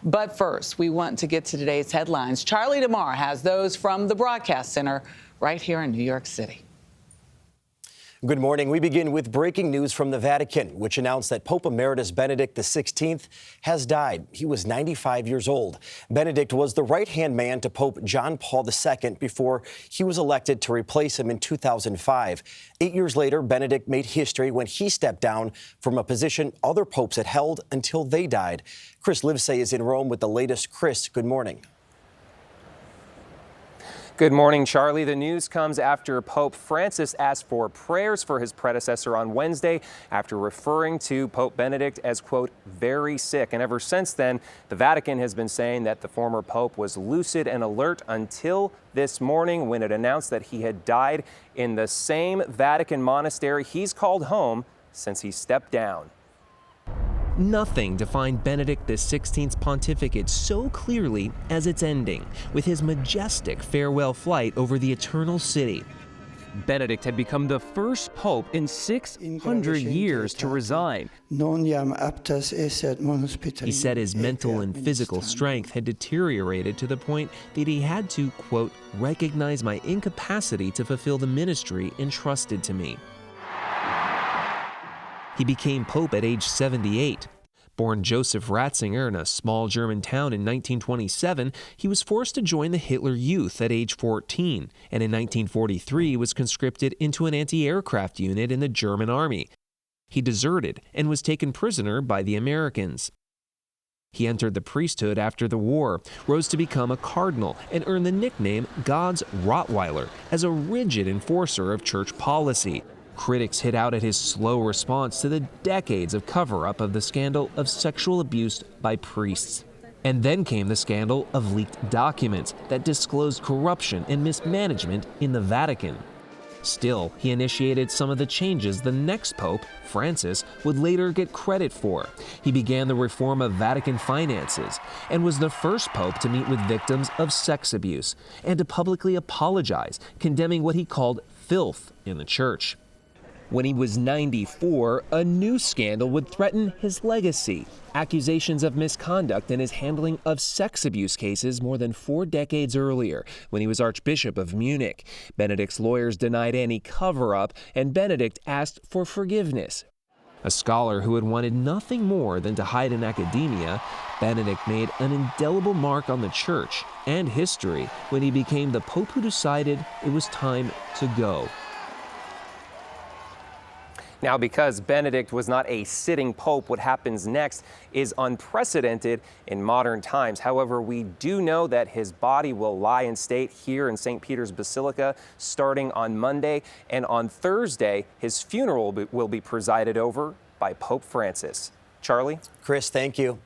But first, we want to get to today's headlines. Charlie DeMar has those from the Broadcast Center right here in New York City. Good morning. We begin with breaking news from the Vatican, which announced that Pope Emeritus Benedict XVI has died. He was 95 years old. Benedict was the right-hand man to Pope John Paul II before he was elected to replace him in 2005. 8 years later, Benedict made history when he stepped down from a position other popes had held until they died. Chris Livesay is in Rome with the latest. Chris, good morning. Good morning, Charlie. The news comes after Pope Francis asked for prayers for his predecessor on Wednesday after referring to Pope Benedict as, quote, very sick. And ever since then, the Vatican has been saying that the former pope was lucid and alert until this morning when it announced that he had died in the same Vatican monastery he's called home since he stepped down. Nothing defined Benedict XVI's pontificate so clearly as its ending, with his majestic farewell flight over the Eternal City. Benedict had become the first pope in 600 years to resign. He said his mental and physical strength had deteriorated to the point that he had to, quote, recognize my incapacity to fulfill the ministry entrusted to me. He became pope at age 78. Born Joseph Ratzinger in a small German town in 1927, he was forced to join the Hitler Youth at age 14, and in 1943 was conscripted into an anti-aircraft unit in the German army. He deserted and was taken prisoner by the Americans. He entered the priesthood after the war, rose to become a cardinal, and earned the nickname God's Rottweiler as a rigid enforcer of church policy. Critics hit out at his slow response to the decades of cover-up of the scandal of sexual abuse by priests. And then came the scandal of leaked documents that disclosed corruption and mismanagement in the Vatican. Still, he initiated some of the changes the next pope, Francis, would later get credit for. He began the reform of Vatican finances and was the first pope to meet with victims of sex abuse and to publicly apologize, condemning what he called filth in the church. When he was 94, a new scandal would threaten his legacy. Accusations of misconduct in his handling of sex abuse cases more than 4 decades earlier, when he was Archbishop of Munich. Benedict's lawyers denied any cover-up, and Benedict asked for forgiveness. A scholar who had wanted nothing more than to hide in academia, Benedict made an indelible mark on the church and history when he became the pope who decided it was time to go. Now, because Benedict was not a sitting pope, what happens next is unprecedented in modern times. However, we do know that his body will lie in state here in St. Peter's Basilica starting on Monday, and on Thursday, his funeral will be presided over by Pope Francis. Charlie? Chris, thank you.